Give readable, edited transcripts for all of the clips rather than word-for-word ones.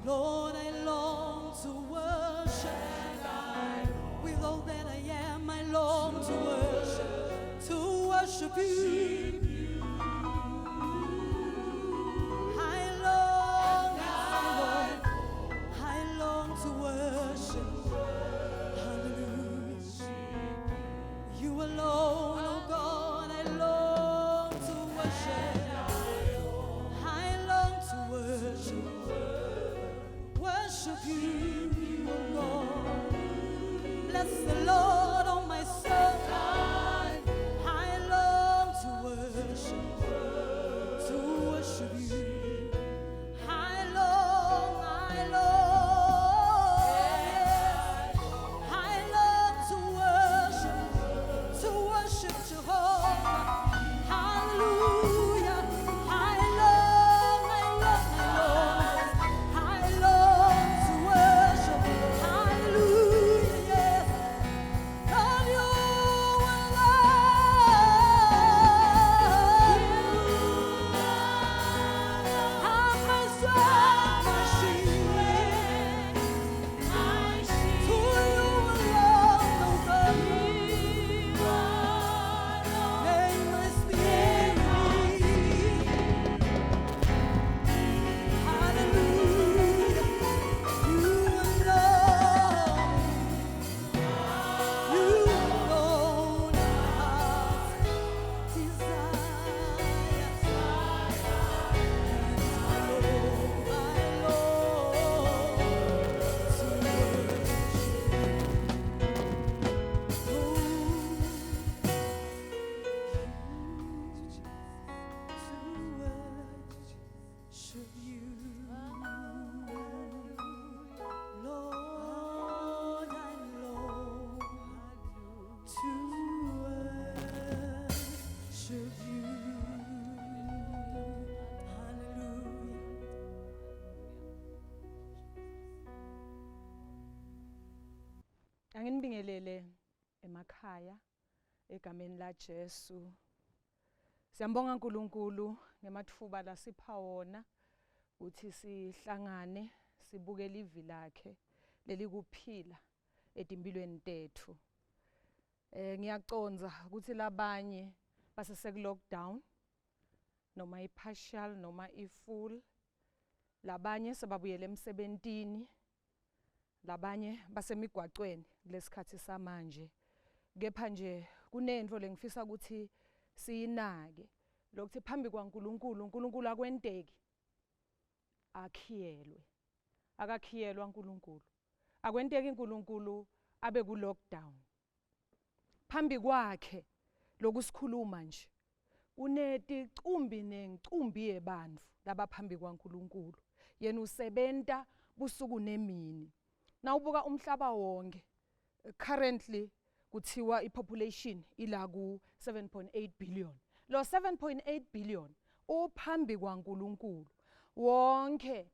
Lord, I long to worship. With all that I am, I long to worship you. I long to worship. Hallelujah. You alone, oh God, I long to worship. I long to worship. Worship you, oh God. Bless the Lord, oh my soul. I long to worship you. I long to worship Jehovah. Hallelujah. I long to worship. Hallelujah, yes. Lord, you alone. I'm my strength, my shield. To you alone, oh God. May my spirit lead. Hallelujah. You alone. You alone have desires. I worship you. Lord, I long to worship you. Hallelujah. Anginibingelele emakhaya egameni la Jesu. Siyambonga uNkulunkulu ngemathuba lasipha wona uthi sihlangane sibukele ivi lakhe leli kuphila etimpilweni tethu. Ngiyaconza ukuthi labanye basese lockdown noma ipartial noma ifull, labanye sebabuyele emsebentini, labanye basemigwaqweni kulesikhathi samanje. Kepha nje kunento lengifisa ukuthi siyinake lokuthi phambi kwaNkulunkulu, uNkulunkulu akwenteki akhiyelwe. Akakhiyelwa uNkulunkulu. Akwenteki uNkulunkulu abe ku lockdown. Phambi kwakhe lokusikhuluma nje uneticumbi nencumbi yebantfu labaphambi kwaNkulunkulu. Yena usebenta busuku nemini. Nawubuka umhlaba wonke currently kuthiwa ipopulation ila ku 7.8 billion. Lo 7.8 billion uphambi kwaNkulunkulu. Wonke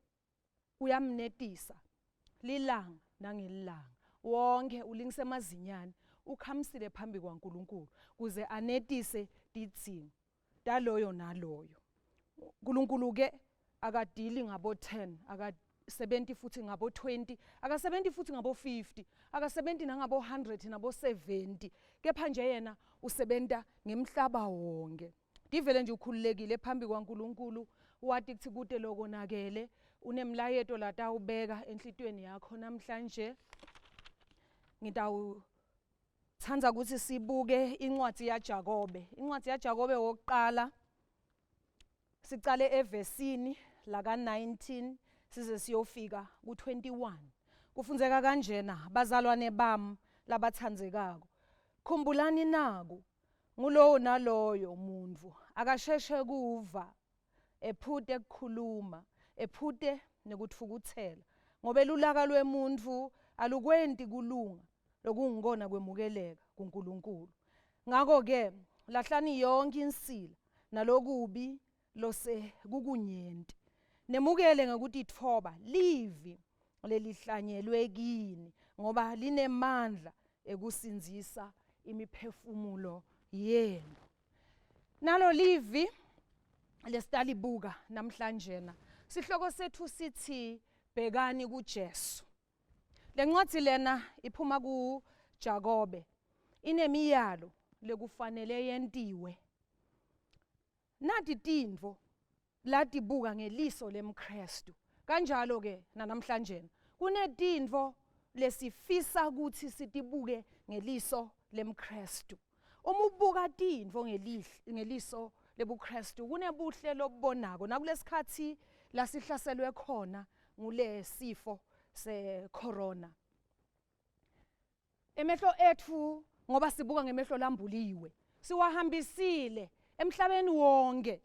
uyamnetisa lilanga nangelilanga. Wonke ulingise mazinyane ukhamisile phambi kwaNkulunkulu kuze anetise tidzingo taloyo naloyo. uNkulunkulu ke akadili ngabo 10, akasebenti futhi ngabo 20, akasebenti futhi ngabo 50, akasebenti nangabo 100 nabo 70. Kepha nje yena usebenta ngemhlaba wonke. Divele nje ukhululekile phambi kwaNkulunkulu, wathi kuthi kude lokonakele unemlayeto latawubeka enhlitweni yakho namhlanje. Ngitawuthanda ukuthi sibuke incwadi yaJakobe. Incwadi yaJakobe wokuqala sicale evesini laka 19 size siyofika ku 21. Kufunzeka kanjena, bazalwane bami labathandzekako. Khumbulani naku ngulowo naloyo umuntu akasheshe kuva, ephute ukukhuluma, ephute nekutfukuthela. Ngoba elulaka lwemuntu alukwenti kulunga lokungikona kwemukeleka kuNkulunkulu. Ngakho ke lahlani yonke insila nalokubi lose kukunyenti. Nemukele ngekuthi itfoba livi lelihlanyelwe kini ngoba linemandla ekusinzisa imiphefumulo yenu. Nalo livi lesitalibuka namhlanje na sihloko sethu sithi bhekani kuJesu. Lencwadi lena iphuma kuJakobe, inemiyalo lekufanele yentiwe. Nathi tintfo latibuka ngeliso lemKristu. Kanjalo ke namhlanje kunetintfo lesifisa ukuthi sitibuke ngeliso lemKristu. Uma ubuka tintfo ngeliso lebuKristu kunebuhle lobubonako nakulesikhathi lasihlaselwe khona ngule sifo se-corona. Emehlo ethu ngoba sibuka ngemehlo lambuliwe siwahambisile emhlabeni wonke,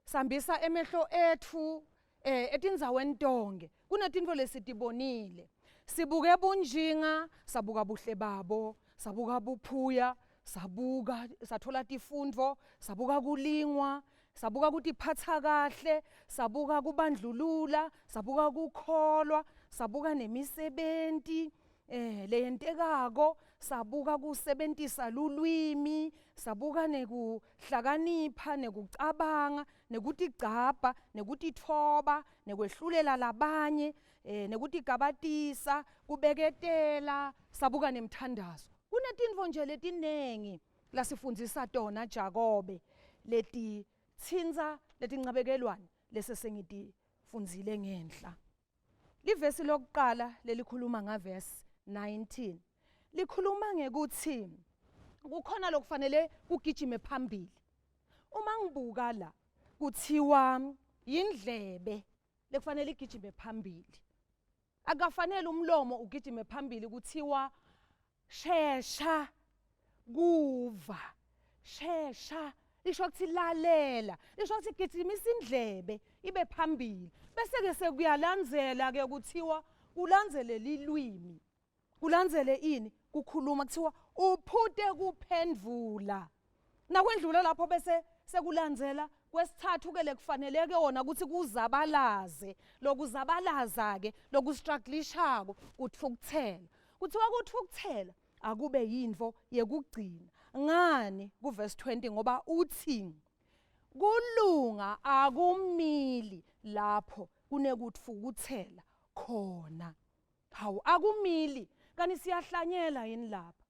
sambisa emehlo ethu etindzaweni tonke. Kunetintfo lesitibonile, sibuke bunjinga, sabuka buhle babo, sabuka buphuya, sathola tifundvo, sabuka kulingwa, sabuka kutiphatsa kahle, sabuka kubandlulula, sabuka kukholwa, sabuka nemisebenti leyentekako, sabuka kusebentisa lulwimi, sabuka nekuhlakanipha, nekucabanga, nekutigcaba, nekutithoba, nekwehlulela labanye, nekutigabatisa, kubeketela, sabuka nemthandazo. Kunetintfo nje letinengi lasifundzisa tona Jakobe letitsintsa letincabekelwane lesesengitifundzile ngenhla. Livesi lokuqala lelikhuluma ngavesi 19 likhuluma ngekuthi kukhona lokufanele kugijime phambili. Uma ngibuka la kuthiwa yindlebe lekufanele igijime phambili. Akafanele umlomo ugijime phambili kuthiwa shesha kuva, shesha lisho ukuthi lalela, lisho ukuthi gijimisa indlebe ibe phambili. Bese ke sekuyalandzela ke kuthiwa ulandzele lilwimi, kulandzele ini kukhuluma, kuthiwa uphute kuphendvula. Nakwendlula lapho bese sekulandzela kwesithathu ke lekufaneleke wona ukuthi kuzabalaze, lokuzabalaza ke lokustrugglishako kutfukuthela. Kuthiwa kutfukuthela akube yintfo yekugcina. Ngani kuverse 20 ngoba uthi kulunga akumili lapho kunekutfukuthela khona. Hawu akumili kani siyahlanyela yini lapha?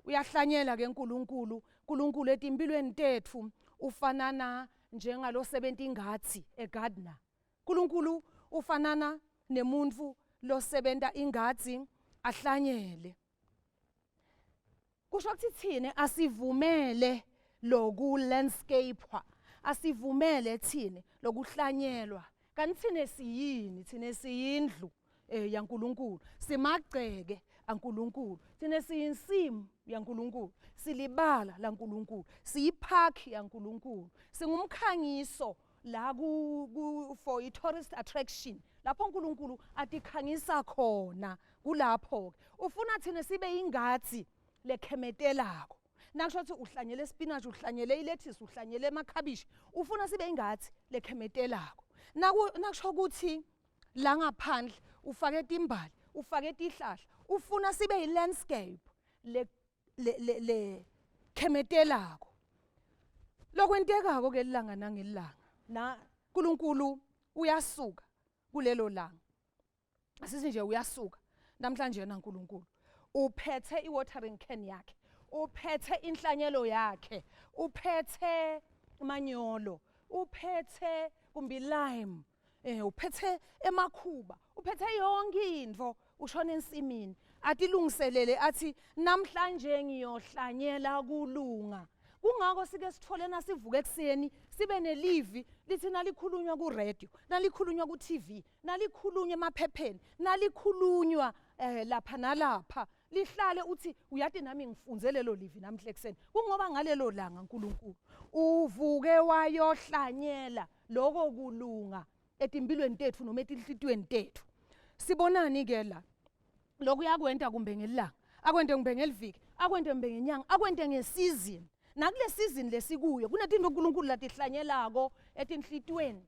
Uyahlanyela ke uNkulunkulu etimpilweni tethu ufanana njengalo sebenta ingadi egardener. uNkulunkulu ufanana nemuntu losebenta ingadi ahlanyele. Kusho ukuthi thina asivumele loku landscape, asivumele thina lokuhlanyelwa. Kanti thina siyini? Thina siyindlu yaNkulunkulu, simagceke aNkulunkulu, thina siyinsimu yaNkulunkulu, silibala laNkulunkulu, siyipark yaNkulunkulu, singumkhangiso la for i-tourist attraction lapho uNkulunkulu atikhangisa khona. Kulapho ufuna thina sibe ingadi lekhemetelako. Nakusho ukuthi uhlanyele espinach, uhlanyele ilethisi, uhlanyele emakhabishi, ufuna sibe ingadi lekhemetelako. Nakusho ukuthi la ngaphandle ufake timbali, ufake tihlahla, ufuna sibe i-landscape le khemetelako. Lokwentekako ke lilanga nangelilanga na uNkulunkulu uyasuka kulelo langa. Asithi nje uyasuka namhlanje na uNkulunkulu uphethe i-watering can yakhe, uphethe inhlanyelo yakhe, uphethe manyolo, uphethe kumbe lime, uphethe emakhuba, uphethe yonke into. Ushona ensimini atilungiselele athi namhlanje ngiyohlanyela kulunga. Kungako sike sithole nasivuka ekseni sibe nelivi lithi nalikhulunywa ku radio, nalikhulunywa ku TV, nalikhulunywa emaphepheni, nalikhulunywa lapha nalapha. Lihlale uthi uyathi nami ngifunze lelo livi namhle ekseni. Kungoba ngalelo langa uNkulunkulu uvuke wayohlanyela lokho kulunga etimpilweni tethu noma etinhlitweni tethu. Sibonani ke la lokhu yakwenta kumbe ngelanga, akwente kumbe ngeliviki, akwente kumbe ngenyanga, akwente ngesizini. Nakule season lesikuyo kunetinto uNkulunkulu latihlanyelako etinhlitweni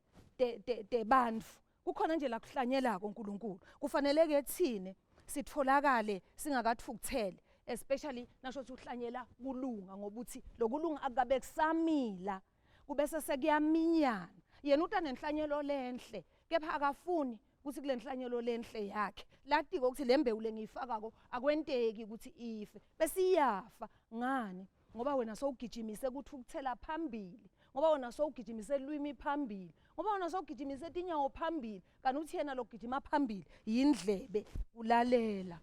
tebantfu. Kukhona nje la kuhlanyelako uNkulunkulu. Kufanele ke thine sitfolakale singakatfukuthele especially nasho ukuthi uhlanyela kulunga ngoba uthi lokulunga akabe kusamila kubese sekuyaminyana yena utanenhlanyelo lenhle kepha akafuni ukuthi kule nhlanyelo lenhle yakhe lathi ukuthi lembewu lengiyifakako akwenteki ukuthi ife bese iyafa ngani ngoba wena sowugijimise ukuthi ukuthela phambili ngoba wena sowugijimise elwimi phambili ngoba wena sowugijimise tinyawo phambili kanti uthi yena lokugijima phambili yindlebe ulalela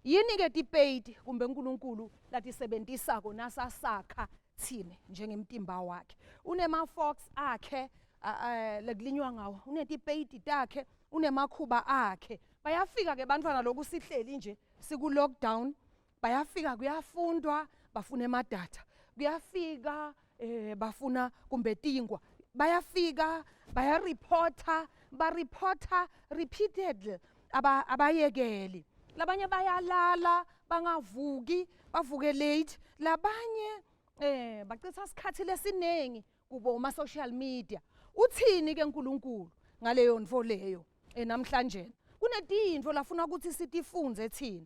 yini ke debate kumbe uNkulunkulu lathi sebenzisako nasasakha thine njengemtimba wakhe unema forks akhe lekulinywa ngawo unedebate takhe unemakhuba akhe bayafika ke bantwana lokusihleli nje siku lockdown bayafika kuyafundwa bafuna emadata kuyafika bafuna kumbe tingwa bayafika bayareporta bareporta repeatedly abayekeli labanye bayalala bangavuki bavuke late labanye bacitha isikhathi lesinengi kubo ma social media uthini ke uNkulunkulu ngaleyo ndvo leyo namhlanje kunetinto lafuna ukuthi sitifunze thina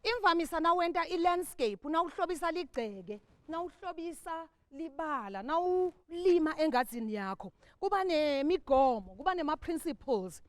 imvamisa nawenta ilandscape nawuhlobisa ligceke nawuhlobisa libala nawulima engadzini yakho kuba nemigomo kuba nema principles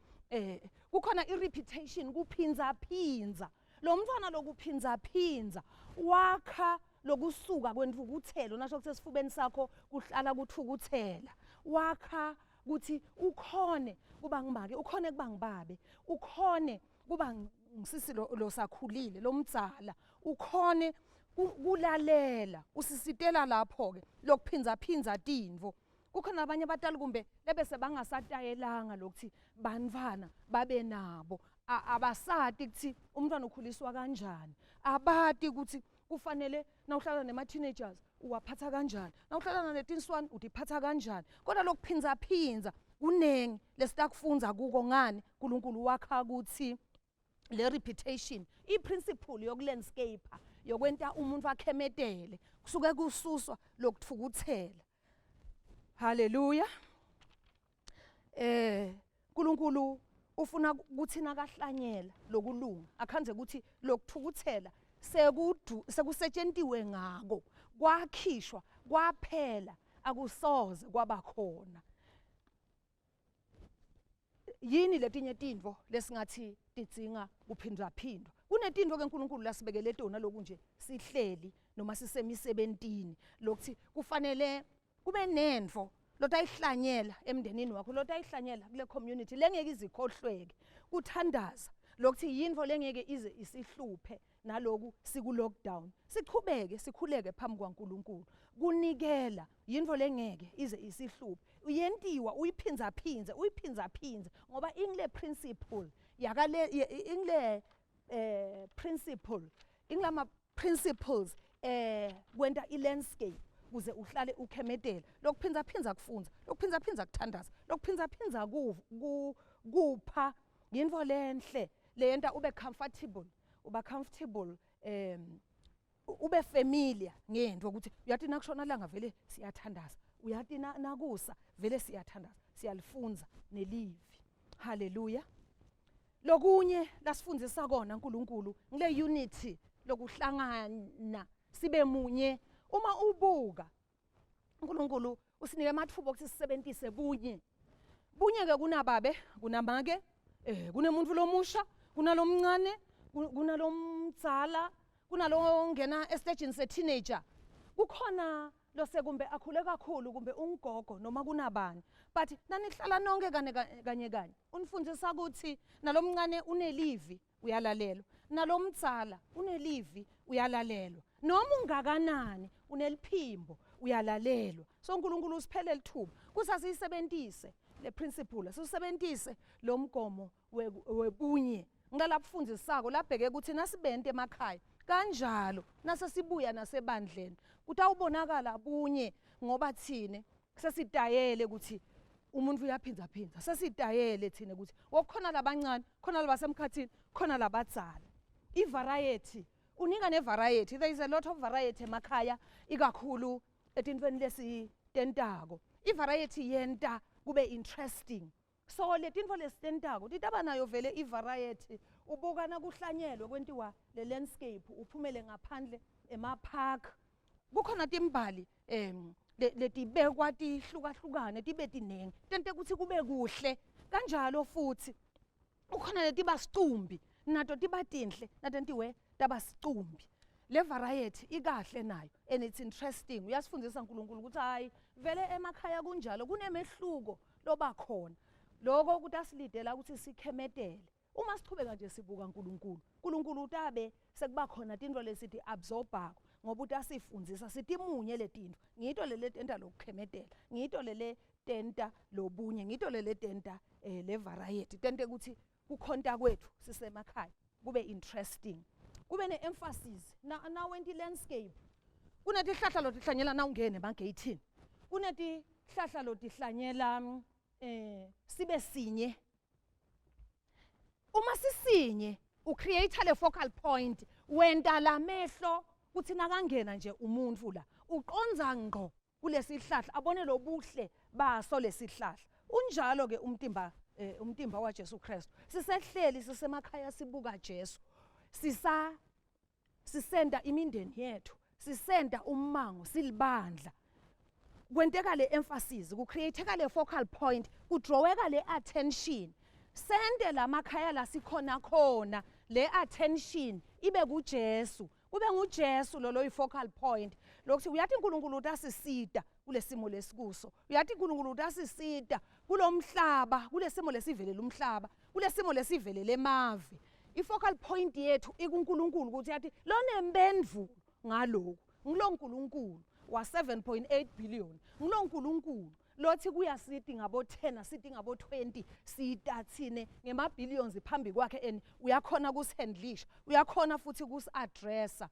kukhona ireputation kuphinza phinza lo mntwana lokuphinza phinza wakha lokusuka kwentvukuthelo nasho ukuthi esifubeni sakho kuhlala kuthukuthela wakha ukuthi ukhone kuba ngibake ukhone kuba ngibabe ukhone kuba ngisisi lo sakhulile lo mdzala ukhone kulalela usisitela lapho ke lokuphinza phinza tindvo kukhona abanye abatali kumbe lebese bangasatayelanga lokuthi bantwana babe nabo abasati ukuthi umntwana ukhuliswa kanjani abati ukuthi kufanele nawuhlala nema teenagers uwaphatha kanjani nawuhlala netinswane utiphatha kanjani kodwa lokuphinza phinza kunengi lesitakufunza kuko ngani uNkulunkulu wakha ukuthi le reputation iprinciple yokulandscape yokwenta umuntu akhemetele kusuke kususwa lokuthukuthela haleluya uNkulunkulu ufuna ukuthi nakahlanyela lokulunga akhanze ukuthi lokuthukuthela sekusetshentiwe ngako kwakhishwa kwaphela akusoze kwabakhona yini letinye tindvo lesingathi tidzinga kuphindwaphindwa kunetindvo ke uNkulunkulu lasibekele tona lokunje sihleli noma sisemisebentini lokuthi kufanele kube nendvo lotayihlanyela emndenini wakho lotayihlanyela kule community lengeke izikhohlweke kuthandaza lokuthi yindvo lengeke ize isihluphe naloku siku lockdown siqhubeke sikhuleke phambi kwaNkulunkulu kunikela yindvo lengeke ize isihluphe uyentiwa uyiphinza phinza ngoba ingile principle yakale ingile principle ingilama principles kwenta ilandscape kuze uhlale ukhemetela lokuphinza phinza kufunza lokuphinza phinza kuthandaza lokuphinza phinza kupha yindvo lenhle lenta ube comfortable ube familiar ngento ukuthi uyathi nakushona langa vele siyathandaza uyathi nakusa vele siyathandaza siyalifunza nelivi haleluya lokunye lasifundzisa kona uNkulunkulu ngile unity lokuhlangana sibe munye uma ubuka uNkulunkulu usinike amathuba ukuthi sisebenzise bunye ke kunababe kunamake kunemuntu lomusha kunalomncane kunalomdzala kunalongena estageni se-teenager kukhona lose kumbe akhule kakhulu kumbe ungogo noma kunabani but nanihlala nonke kanye unifundzisa ukuthi nalomncane unelivi uyalalelwa nalomdzala unelivi uyalalelwa noma ungakanani uneliphimbo uyalalelwa so uNkulunkulu usiphele lithuba kusasiyisebenzise le principle sisebenzise lo mgomo webunye ngalapfundzisako labheke ukuthi nasibente emakhaya kanjalo nasesibuya nasebandleni kutawubonakala bunye ngoba thine sesitayele ukuthi umuntu uyaphinza sesitayele thine ukuthi wokukhona labancane khona labasemkhathini khona labadzala ivariety unika nevariety there is a lot of variety emakhaya ikakhulu etintweni lesitentako ivariety yenta kube interesting so letintfo lesitentako titaba nayo vele ivariety ubuka nakuhlanyelwe kwentiwa le landscape uphumele ngaphandle emapark kukhona timbali letibekwa tihlukahlukane tibe tinengi tente ukuthi kube kuhle kanjalo futhi ukhona letiba sicumbi nato tiba tinhle natentiwe taba sicumbi le variety ikahle nayo and it's interesting uyasifundisa uNkulunkulu ukuthi hayi vele emakhaya kunjalo kunemehluko loba khona lokho ukuthi asilidela ukuthi sikhemetele uma sichubeka nje sibuka uNkulunkulu utabe sekuba khona into lesithi absorbako ngoba utasifundzisa sithi munye letinto ngito lele tenta lokukhemetela ngito lele tenta lobunye ngito lele tenta le variety tente ukuthi kukhonta kwethu sisemakhaya kube interesting kube ne-emphasis na wenti landscape kunetihlahla lotihlanyela na ungene ema-gateini kunetihlahla lotihlanyela sibe sinye uma sisinye ucreate le focal point wenta lamehlo kuthi nakangena nje umuntu la uqonza ngqo kulesihlahla abone lobuhle baso lesihlahla unjalo ke umtimba waJesu Kristu sisehleli sisemakhaya sibuka Jesu sisenda imindeni yethu sisenda umango silibandla kwenteka le emphasis kucreateka le focal point kudraweka le attention sende lamakhaya la sikhona khona le attention ibe kuJesu kube nguJesu lo focal point lokuthi uyathi uNkulunkulu utasisida kulesimo lesikuso uyathi uNkulunkulu utasisida kulomhlaba kulesimo lesivelele umhlaba kulesimo lesivelele emavi ifocal point yethu ikuNkulunkulu ukuthi yathi lonempendulo ngaloko nguloNkulunkulu wa 7.8 billion nguloNkulunkulu lothi kuyasithi ngabo 10 sithi ngabo 20 sitathine ngema-billions phambi kwakhe and uyakhona kusihandlisha uyakhona futhi kusi-addressa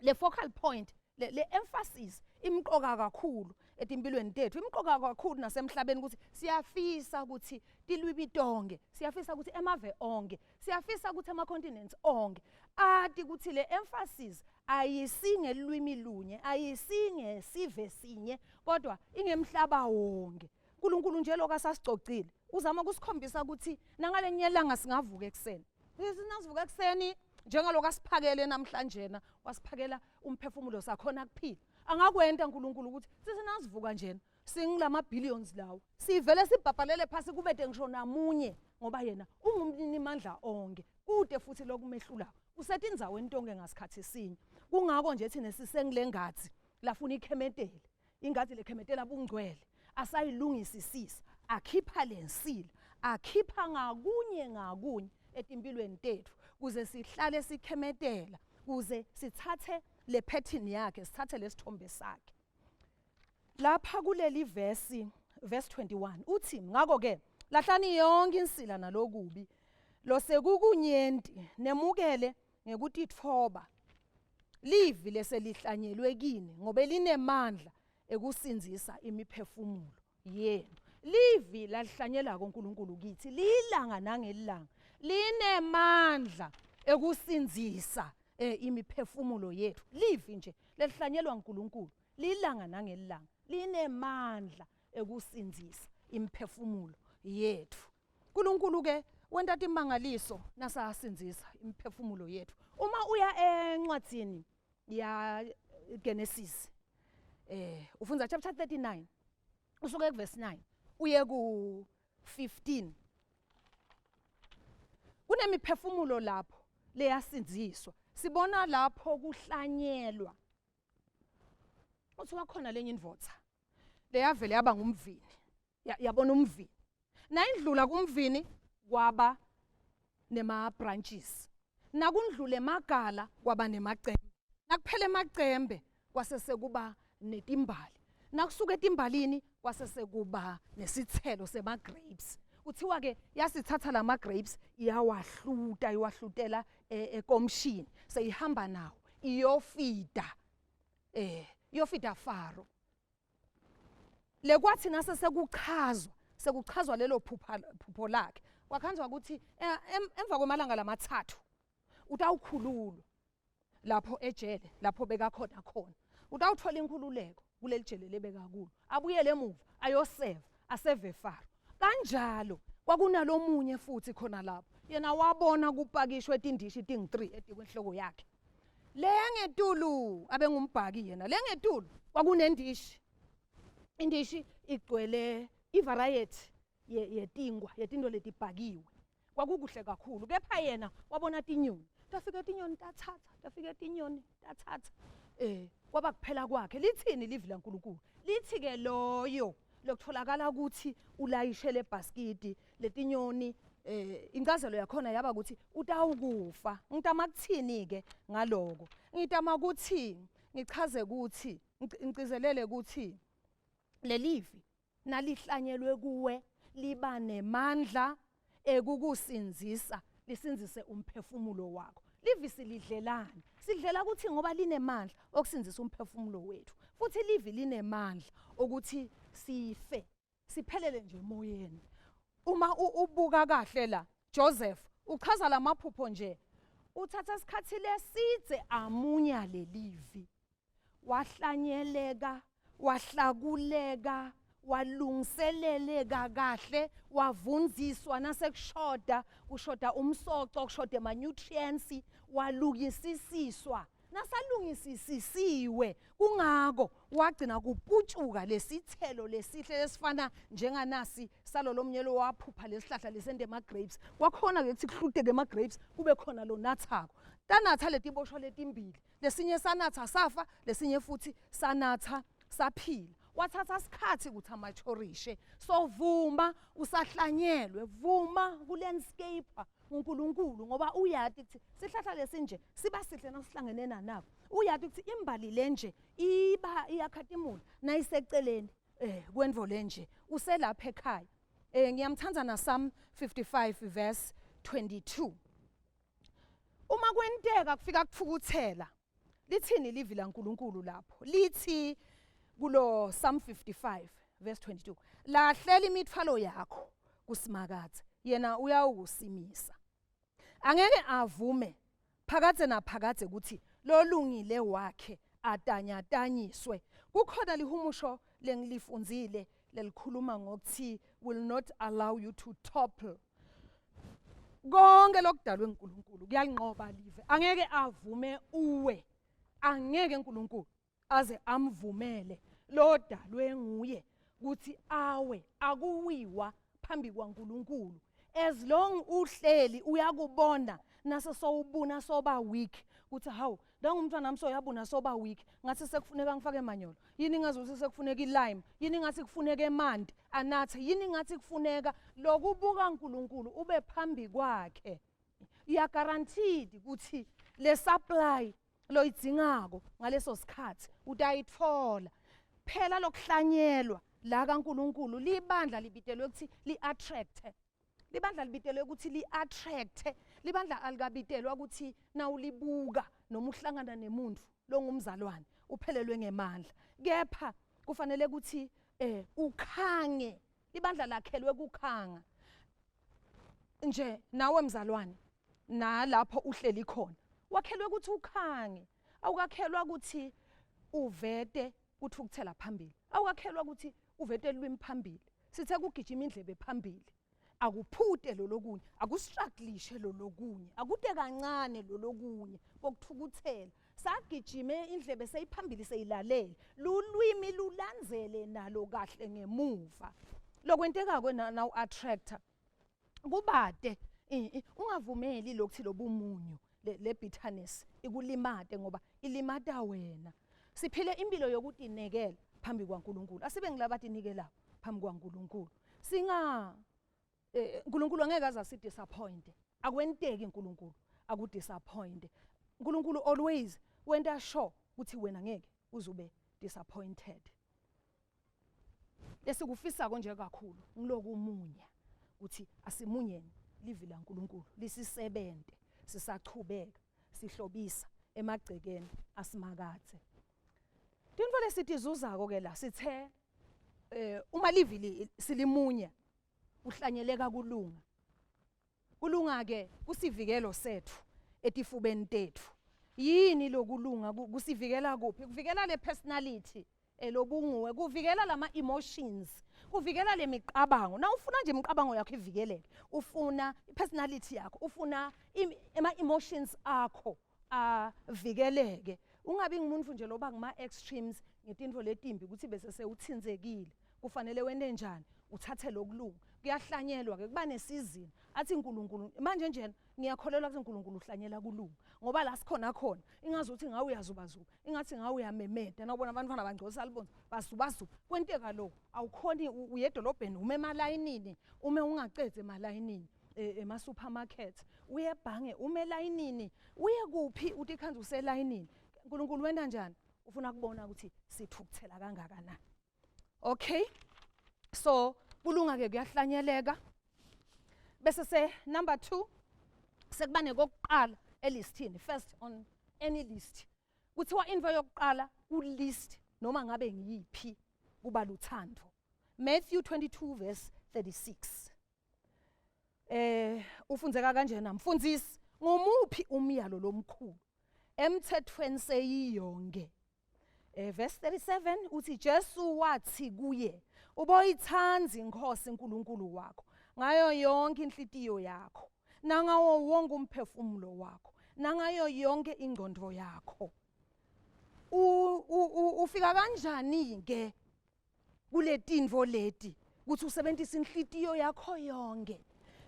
le focal point le emphasis imqoka kakhulu etimpilweni tethu imqoka kakhulu nasemhlabeni ukuthi siyafisa ukuthi tilwibi tonke siyafisa ukuthi emave onke siyafisa ukuthi ama-continents onke ati ukuthi le emphasis ayisinge lwimi lunye ayisinge sive sinye kodwa ingemhlaba wonke uNkulunkulu nje lokasasicocile uzama ukusikhombisa ukuthi nangalenye singavuka ekseni sinavuka ekseni njengaloku asiphakele namhlanje wasiphakela umphefumulo sakhona kuphila angakwenta uNkulunkulu ukuthi sisinazivuka njena singilama-billions lawo sivele sibhabhalele phasi kubede ngisho namunye ngoba yena ungumnini mandla onke kude futhi lokumehlulayo usethi indzaweni tonke ngasikhathi sinye kungako nje thina sisengilengathi lafuna ikhemetele ingathi lekhemetela bungcwele asayilungisisisa akhipha lensila akhipha ngakunye etimpilweni tethu kuze sihlale sikhemetela kuze sithathe le pattern yakhe sithathe lesithombe sakhe lapha kuleli verse 21 uthi ngako ke lahlani yonke insila nalokubi lo sekukunyenti nemukele ngekutitfoba livi leselihlanyelwe kini ngoba linemandla ekusinzisa imiphefumulo yenu livi lalihlanyela koNkulunkulu kithi lilanga nangelanga linemandla ekusinzisa imiphefumulo yethu livi nje lelihlanyelwa uNkulunkulu lilanga nangelanga linemandla ekusinzisa imiphefumulo yethu uNkulunkulu ke wenta timangaliso nasasinzisa imiphefumulo yethu uma uya encwadzini ya Genesis ufundza chapter 39 usuke kuverse 9 uye ku 15 kunemiphefumulo lapho leyasinziswa sibona lapho kuhlanyelwa uthi wakhona lenye indvodza leyavele yaba ngumvini yabona umvini nayindlula kumvini kwaba nema branches nakundlule emagala kwaba nemacembe nakuphela emacembe kwasesekuba netimbali nakusuka etimbalini kwasesekuba nesithelo sema grapes kuthiwa ke yasithatha lama grapes iwahlutela ekomshini seyihamba nawo iyofida Faro lekwathi nase sekuchazwa lelo phupho lakhe wakhanzwa ukuthi emva kwemalanga lamathathu utawukhululwa lapho ejele lapho beka khona utawuthola inkhululeko kuleli jele lebeka kulo abuyele emuva aseve Faro kanjalo kwakunalomunye futhi khona lapho yena wabona kupakishwe tindishi ting3 etikwenhloko yakhe. Le ngetulu abengumbhaki yena, le ngetulu kwakunendishi. Indishi igcwele i-variety yetingwa, yetinto letibhakiwe. Kwakukuhle kakhulu. Kepha yena wabona tinyoni. Tafika tinyoni tathatha, tafika tinyoni tathatha. Kwaba kuphela kwakhe. Lithini livi laNkulunkulu? Lithi ke loyo lokutholakala ukuthi ulayishe le basket letinyoni incazelo yakhona yaba ukuthi utawukufa. Ngitama kuthini ke ngaloko? Ngitama ukuthi ngichaze ukuthi ngicizelele ukuthi lelivi nalihlanyelwe kuwe liba nemandla ekukusinzisa lisinzise umphefumulo wakho. Livi silidlelana. Sidlela ukuthi ngoba linemandla okusinzisa umphefumulo wethu. Futhi livi linemandla ukuthi sife. Siphelele nje emoyeni. Uma ubuka kahle la Joseph uchaza lamaphupho nje. Uthatha isikhathi lesidze amunya lelivi. Wahlanyeleka, wahlakuleka, walungiseleleka kahle, wavunziswa nasekushoda, kushoda umsoco, kushoda ama-nutrients, walungisisiswa. Nasalungisisiwe, kungako wagcina kuputshuka lesithelo lesihle lesifana njenganasi salolo mnyelo waphupha lesihlahla lesende ama-grapes. Kwakhona ke kuthi kuhluteke ama-grapes kube khona lo nathako. Tanatha letiboshwa letimbili. Lesinye sanatha safa, lesinye futhi sanatha saphila. Wathatha isikhathi ukuthi amachorishe. So vuma usahlanyelwe, vuma kulandscape uNkulunkulu ngoba uyathi ukuthi sihlahla lesinje siba sihle nasihlangene nanako. Uyathi ukuthi imbali lenje iba iyakhatimula nayiseceleni kwendvo lenje uselapha ekhaya. Ngiyamthanda na Psalm 55 verse 22. Uma kwenteka kufika kuthukuthela lithini livi laNkulunkulu lapho? Lithi kulo Psalm 55 verse 22, lahlela imithwalo yakho kusimakathe yena uyawukusimisa. Angeke avume phakathe naphakathe ukuthi lolungile wakhe atanyatanyiswe. Kukhona lihumusho lengilifunzile lelikhuluma ngokuthi will not allow you to topple. Konke lokudalwe uNkulunkulu kuyanqoba live. Angeke avume uwe. Angeke uNkulunkulu aze amvumele lo dalwe nguye ukuthi awe akuwiwa phambi kwaNkulunkulu. As long uhleli uyakubona nase sowubuna soba weak ukuthi hawu ngangumntwana nami soyabuna soba weak ngathi sekufuneka ngifake emanyolo yini ngazi ukuthi sekufuneka ilime yini ngathi kufuneka emanti anathe yini ngathi kufuneka lokubuka uNkulunkulu ube phambi kwakhe. Iya guaranteed ukuthi le supply loyidzingako ngaleso sikhathi utayithola. Phela lokuhlanyelwa la kaNkulunkulu libandla libitelwe ukuthi li-attract. Libandla libitelwe ukuthi li-attract. Libandla alikabitelwa ukuthi nawulibuka noma uhlangana nemuntu longumzalwane uphelelwe ngemandla. Kepha kufanele ukuthi ukhange. Libandla lakhelwe kukhanga. Nje nawe mzalwane nalapho uhleli khona wakhelwe ukuthi ukhange. Awukakhelwa ukuthi uvete uthi ukuthela phambili. Awukakhelwa ukuthi uvete lwimi phambili. Sithe kugijima indlebe phambili. Akuphute lo lokunye, akustrugglishe lo lokunye, akude kancane lo lokunye kokuthukuthela. Sagijime indlebe seyiphambili seyilalele. Lulwimi lulandzele nalo kahle ngemuva. Lokwenteka na attractor. Kubade ungavumeli lokuthi lobumunyu le bitterness ikulimate ngoba ilimata wena. Siphile impilo yokuthi inekela phambi kwaNkulunkulu. Asibe ngilabathi nikela phambi kwaNkulunkulu. uNkulunkulu angeke aze asidisappoint. Akwenteki uNkulunkulu akudisappoint. uNkulunkulu always wenta sure ukuthi wena ngeke uzube disappointed. Lesikufisa konje kakhulu ngiloku umunya ukuthi asimunyeni livi laNkulunkulu lisisebente sisachubeka sihlobisa emagcekeni asimakathe. Tintfo lesitizuzako ke la sithe uma livi silimunya uhlanyeleka kulunga. Kulunga ke kusivikelo sethu etifubeni tethu. Yini lokulunga kusivikela kuphi? Kuvikela le personality lobunguwe, kuvikela lama emotions, kuvikela lemicabango. Na ufuna nje imicabango yakho ivikeleke, ufuna personality yakho, ufuna ama emotions akho avikeleke. Ungabi ngumuntu nje loba kuma extremes ngetinto letimbi ukuthi bese sewuthinzekile. Kufanele wende njani? Uthathe lokulunga. Kuyahlanyelwa ke kuba nesizini. Athi uNkulunkulu manje nje ngiyakholelwa ukuthi uNkulunkulu uhlanyela kulunga. Ngoba la sikhona khona ingazuthi ngawe uyazubazuba, ingathi ngawe uyamemeda. Nawubona abantwana abangcosa salibonza basubazuba. Kwenteka lo awukhoni uyedolobheni ume emalayinini, ume ungacede emalayinini ema supermarket, uye ebhange ume elayinini, uye kuphi uthi ikhanza uselayinini. uNkulunkulu wena njani? Ufuna kubona ukuthi sithukuthela kangakanani. Okay? So kulunga ke kuyahlanyeleka. Bese se number 2 sekuba nekokuqala elistini, first on any list. Kuthiwa into yokuqala ku list noma ngabe ngiyiphi kuba luthando. Matthew 22 verse 36. Ufunzeka kanjena mfundisi, ngomuphi umyalo lomkhulu emthethweni seyiyonke? Verse 37 uthi Jesu wathi kuye, uboyithanzi inkosi uNkulunkulu wakho ngayo yonke inhlitiyo yakho, nangawo wonke umphefumulo wakho, nangayo yonke ingqondo yakho. Ufika kanjani ke kuletinvo leti ukuthi usebenzisa inhlitiyo yakho yonke?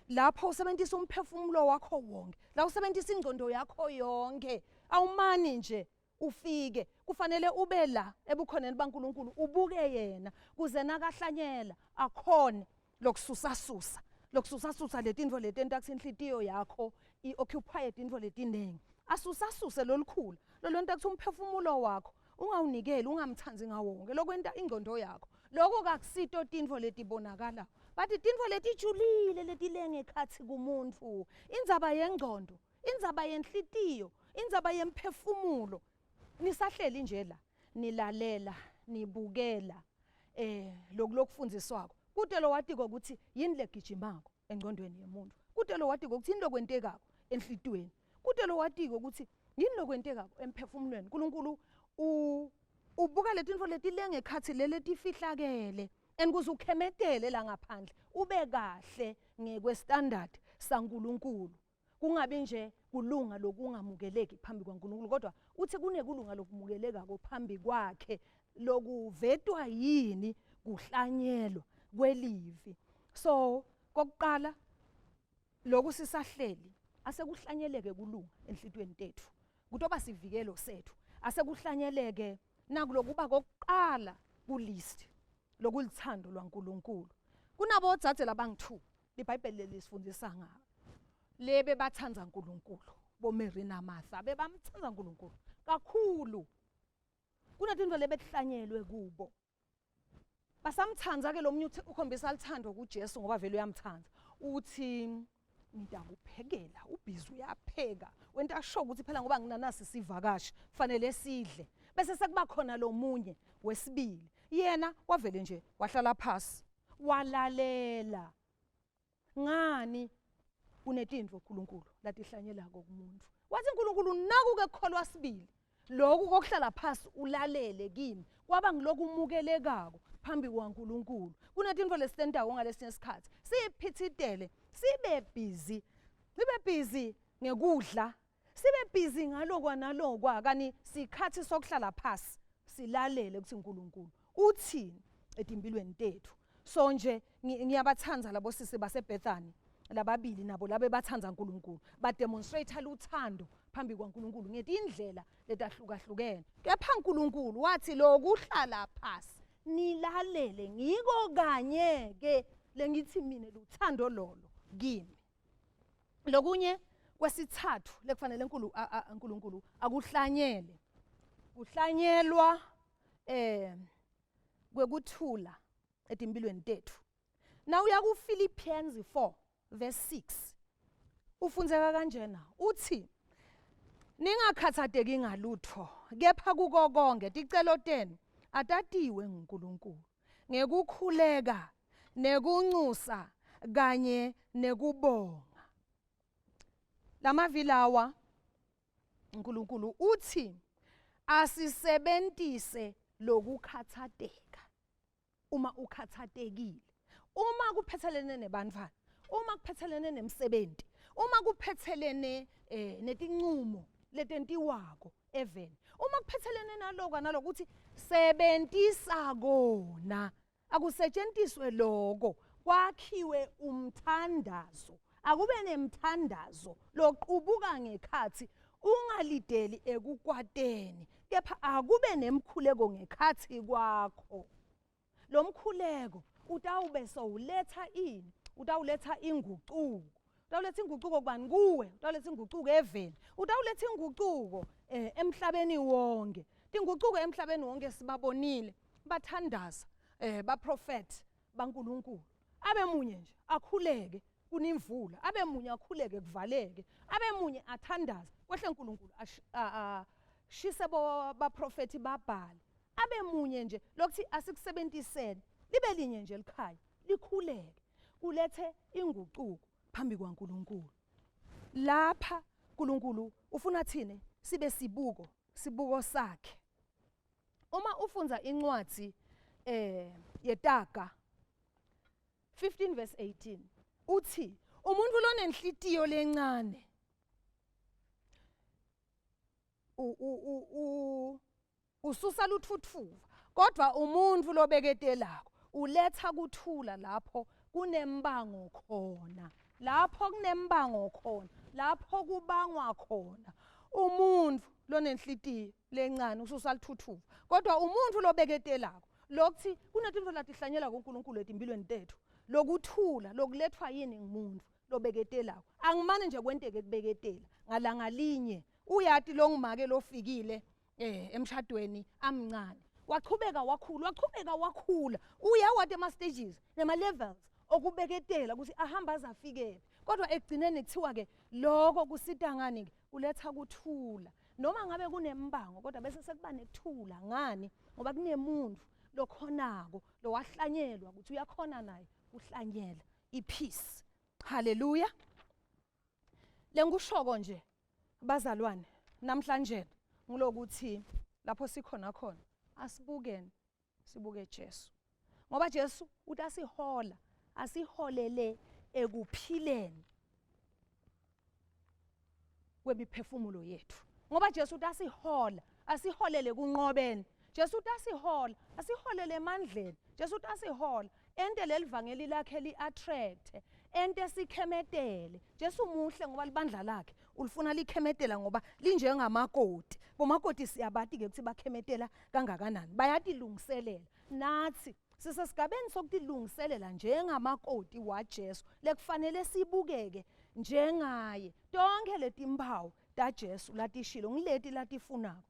Lapho usebenzisa umphefumulo wakho wonke, la usebenzisa ingqondo yakho yonke. Awumani nje ufike, kufanele ube la ebukhoneni baNkulunkulu, ubuke yena kuze nakahlanyela akhone lokususasusa letinvo letento akusinhlitiyo yakho ioccupy tinvo letiningi. Asusasuse lolukhulu lolonto akuthi umphefumulo wakho ungawunikeli, ungamthanzi ngawo wonke, lokwenta ingqondo yakho. Lokho kakusito tinvo letibonakala, bathi tinvo letijulile letilenge khathi kumuntu. Indzaba yengqondo, indzaba yenhlitiyo, indzaba yemphefumulo. Nisahleli nje la nilalela nibukela lokufundiswako. Kude lo wati ukuthi yini legijimako engqondweni yemuntu. Kude lo wati ukuthi yini lokwentekako enhlitweni. Kude lo wati ukuthi yini lokwentekako emphefumulweni. uNkulunkulu ubuka letinto letilenge khathi lelefihlakele enkuze ukhemetele la ngaphandle ube kahle ngekwestandard saNkulunkulu. Kungabi nje kulunga lokungamukeleki phambi kwaNkulunkulu, kodwa uthi kunekulunga lokumukeleka kophambi kwakhe lokuvetwa yini kuhlanyelwa kwelivi. So kokuqala lokhu sisahleli asekuhlanyeleke kulunga enhlitweni tethu kutoba sivikelo sethu, asekuhlanyeleke nakulokuba kokuqala kulist lokulithando lwaNkulunkulu. Kunabo odzadze labang2 iBhayibheli lisifundisa ngabo, lebe bathanza uNkulunkulu, boMary naMartha bebamthanza uNkulunkulu kakhulu. Kunetinto lebekuhlanyelwe kubo. Basamthanza ke lo munye ukhombisa alithando kuJesu ngoba vele uyamthanza. Uthi ngidakuphekela, ubhizi uyapheka. Wenta sho ukuthi phela ngoba nginanasi sivakashi, fanele sidle. Bese sekuba khona lo munye wesibili. Yena wavele nje wahlala phansi, walalela. Ngani kunetinto uNkulunkulu latihlanyelako kumuntu. Wathi uNkulunkulu nakuke kukholwa sibili. Lokhu kokuhlala phansi ulalele kimi kwaba ngiloku umukelekako phambi kwaNkulunkulu. Kunetinto lesitentayo ngalesinye isikhathi siphithitele, sibe busy ngekudla, sibe busy ngalokwa nalokwa, kani sikhathi sokuhlala phansi silalele ukuthi uNkulunkulu uthini etimpilweni tethu. So nje ngiyabathanza labo sisi baseBethany lababili nabo labe bathanza uNkulunkulu, ba demonstrate uthando phambi kwaNkulunkulu ngetindlela letahlukahlukene. Kepha uNkulunkulu wathi lokuhlala phansi nilalele ngiko kanye ke lengithi mina luthando lolo kimi. Lokunye kwesithathu lekufanele uNkulunkulu akuhlanyele, kuhlanyelwa kwekuthula etimpilweni tethu. Na uya ku Philippians 4 verse 6 ufunzeka kanjena uthi ningakhathateki ngalutho, kepha kuko konke ticelo tenu atatiwe nguNkulunkulu ngekukhuleka nekunxusa kanye nekubonga. Lamavilawa uNkulunkulu uthi asisebentise lokukhathateka uma ukhathatekile, uma kuphethelene nebantwana, uma kuphethelene nemsebenzi, uma kuphethelene netinqumo letentiwako eveni, uma kuphethelene naloko ukuthi sebentisa kona, akusetshenziswe lokho, kwakhiwe umthandazo, akube nemthandazo loqubuka ngekhathi, ungalideli ekukwateni, kepha akube nemkhuleko ngekhathi kwakho. Lo mkhuleko utawube sowuletha ini? Utawuletha inguquko. Utawuletha inguquko kubani? Kuwe. Utawuletha inguquko eveni. Utawuletha inguquko emhlabeni wonke. Inguquko emhlabeni wonke sibabonile bathandaza baprofeti baNkulunkulu. Abe munye nje akhuleke kunimvula, abe munye akhuleke kuvaleke, abe munye athandaza kwehle uNkulunkulu shise baprofeti babhale, abe munye nje lokuthi asikusebenzisene libe linye nje likhaya likhuleke, kulethe inguquko phambi kwaNkulunkulu. Lapha uNkulunkulu ufuna thine sibe sibuko sakhe. Uma ufunza incwadi yetaga 15 verse 18 uthi umuntu lonenhlitiyo lencane ususa luthuthuva, kodwa umuntu lobeketelako uletha kuthula lapho kunembango khona, lapho kunembango khona, lapho kubangwa khona. Umuntu lonenhlitiyo lencane ususa luthuthuva, kodwa umuntu lobeketelako lokuthi kunetinto latihlanyela kuNkulunkulu etimpilweni tethu, lokuthula lokulethwa yini ngumuntu lobeketelako. Angimane nje kwenteke kubeketela ngalanga linye. Uyati lo ngimake lofikile emshadweni amncane, waqhubeka wakhula, uya wathi ema stages nema levels okubeketela ukuthi ahamba azafikele, kodwa egcineni kuthiwa ke lokho kusita ngani ke kuletha kuthula. Noma ngabe kunembango kodwa bese sekuba nekuthula. Ngani? Ngoba kunemuntu lokhonako lowahlanyelwa ukuthi uyakhona naye uhlanyela ipeace. Haleluya. Lengushoko nje bazalwane namhlanje ngilokuthi lapho sikhona khona asibukeni sibuke Jesu, ngoba Jesu uthi asiholele ekuphileni kwemiphefumulo yethu, ngoba Jesu uthi asiholele kunqobeni, Jesu uthi asiholele emandleni, Jesu uthi asihola ente lelivangeli lakhe li-attract, ente sikhemetele. Jesu muhle ngoba libandla lakhe ulifuna likhemetela ngoba linjengamakoti. Bomakoti siyabati ke ukuthi bakhemetela kangakanani, bayatilungiselela. Nathi sisesigabeni sokutilungiselela njengamakoti waJesu, lekufanele sibukeke njengaye. Tonke letimpawu taJesu latishilo ngileti latifunako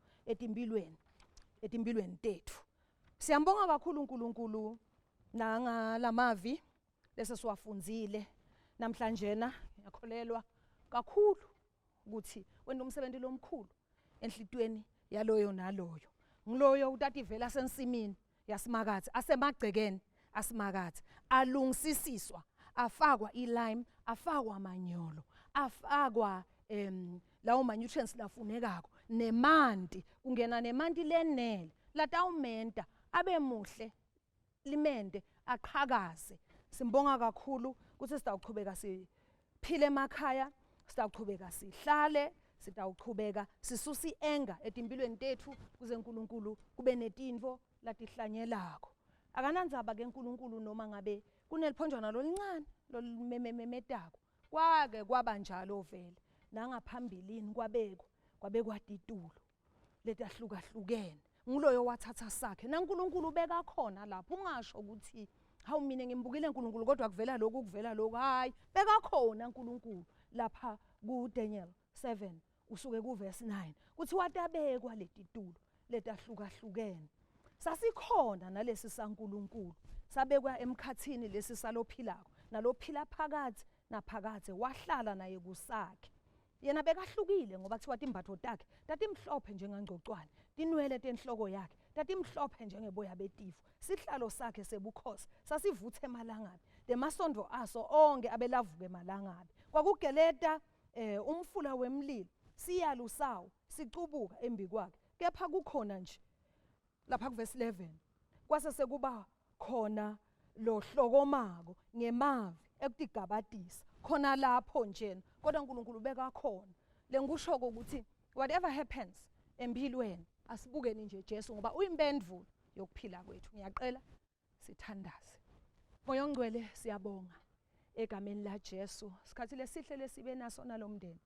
etimpilweni tethu. Siyambonga kakhulu uNkulunkulu nangalamavi lese siwafunzile namhlanje. Ngiyakholelwa kakhulu ukuthi wena umsebenzi lomkhulu enhlitweni yaloyo naloyo. Ngiloyo utati vela sensimini yasimakathi, asemagcekeni asimakathi, alungisisiswa, afakwa ilime, afakwa amanyolo, afakwa lawo ma-nutrients lafunekako, nemanti, kungena nemanti lenele latawumenta abe muhle, limente aqhakaze. Simbonga kakhulu ukuthi sitawuqhubeka siphile emakhaya, sitawuqhubeka sihlale, sitawuqhubeka sisusi enga etimpilweni tethu kuze uNkulunkulu kube netinto latihlanyelako. Akanandzaba ke uNkulunkulu noma ngabe kuneliphonjwana lolincane lolimemetako, kwake kwaba njalo vele nangaphambilini kwabekwa titulo letahlukahlukene. Nguloyo wathatha sakhe naNkulunkulu beka khona lapho. Ungasho ukuthi hawu mina ngimbukile uNkulunkulu kodwa kuvela lokhu, hayi, beka khona uNkulunkulu lapha kuDaniel 7 usuke kuverse 9 kuthi watabekwa letitulo letahlukahlukene. Sasikhona nalesi saNkulunkulu, sabekwa emkhathini lesi salophilako, nalophila phakathi naphakathi, wahlala naye kusakhe. Yena bekahlukile ngoba kuthiwa imbatho takhe tatimhlophe njengangcocwane, tinwele tenhloko yakhe tatimhlophe njengeboya betifo, sihlalo sakhe sebukhosi sasivuthe emalangabi, demasondo aso onke abelavuke emalangabi. Kwakugeleta umfula wemlilo, siyalusawo sicubuka embi kwakhe, kepha kukhona nje lapha kuvesi 11 kwase sekuba khona lo hlokomako ngemavi ekutigabadisa khona lapho njena kodwa uNkulunkulu bekakhona lengisho ukuthi whatever happens empilweni asibukeni nje Jesu ngoba uyimpendulo yokuphila kwethu. Ngiyaqela sithandaze. Moya ongcwele siyabonga egameni la Jesu sikhathi lesihle lesibe naso nalomndeni,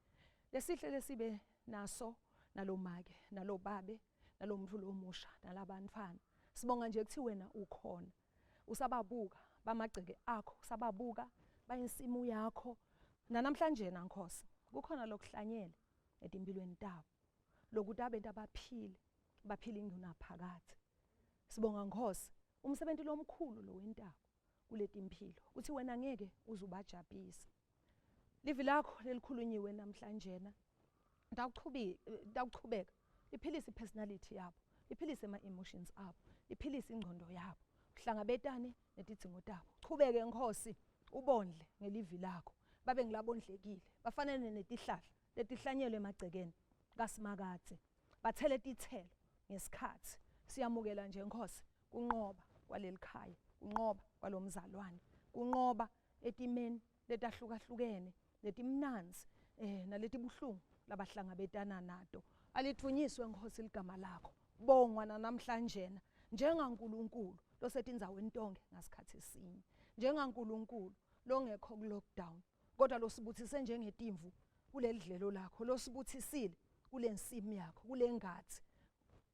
lesihle lesibe naso nalomake nalobabe nalomthulu omusha nalabantwana. Sibonga nje ukuthi wena ukhona, usababuka bamagceke akho, usababuka bayinsimu yakho. Namhlanje naNkosi kukhona lokuhlanyela etimpilweni tabo lokuthi abantu baphile ingunaphakade. Sibonga Nkosi umsebenzi lomkhulu lo wentaba kuleti impilo uthi wena ngeke uzubajabulisa. Livi lakho lelikhulunyiwe namhlanje ndawuchubeka liphilise ipersonality yabo, liphilise ama-emotions abo, liphilise ingqondo yabo, uhlangabetane netidzingo tabo. Chubeke Nkosi ubondle ngelivi lakho babe ngilabondlekile bafanele netihlahla letihlanyelwe emagcekeni kaSimakade bathele tithelo ngesikhathi. Siyamukela nje Nkosi kunqoba kwaleli khaya, kunqoba kwalomzalwane, kunqoba etimeni letahlukahlukene letimnanzi naletibuhlungu labahlangabetana nato. Alithunyiswe Nkosi ligama lakho. Bongwa namhlanje njengaNkulunkulu losetindzaweni tonke ngasikhathi esinye, njengaNkulunkulu longekho ku-lockdown kodwa losibuthise njengetimvu kuleli dlelo lakho, losibuthisile kulensimu yakho, kulengadi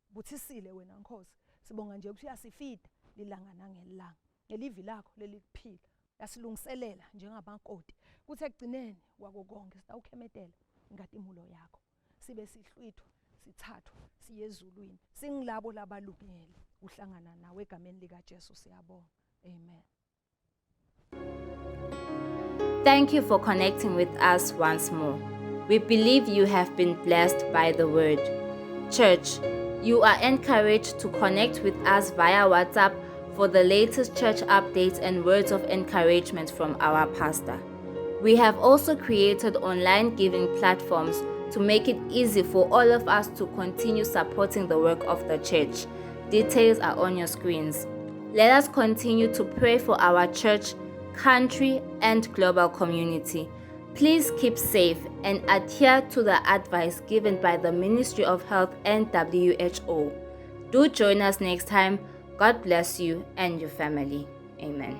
buthisile wena Nkosi. Sibonga nje ukuthi uyasifida lilanga nangelanga ngelivi lakho lelikuphila, yasilungiselela njengamakoti kuthi ekugcineni kwako konke sitawukhemetela ingadimulo yakho, sibe sihlwithwa sithathwa siye ezulwini singilabo labalungile uhlangana nawe egameni lika Jesu siyabonga. Amen. Thank you for connecting with us once more. We believe you have been blessed by the word. Church, you are encouraged to connect with us via WhatsApp for the latest church updates and words of encouragement from our pastor. We have also created online giving platforms to make it easy for all of us to continue supporting the work of the church. Details are on your screens. Let us continue to pray for our church, country, and global community. Please keep safe and adhere to the advice given by the Ministry of Health and WHO. Do join us next time. God bless you and your family. Amen.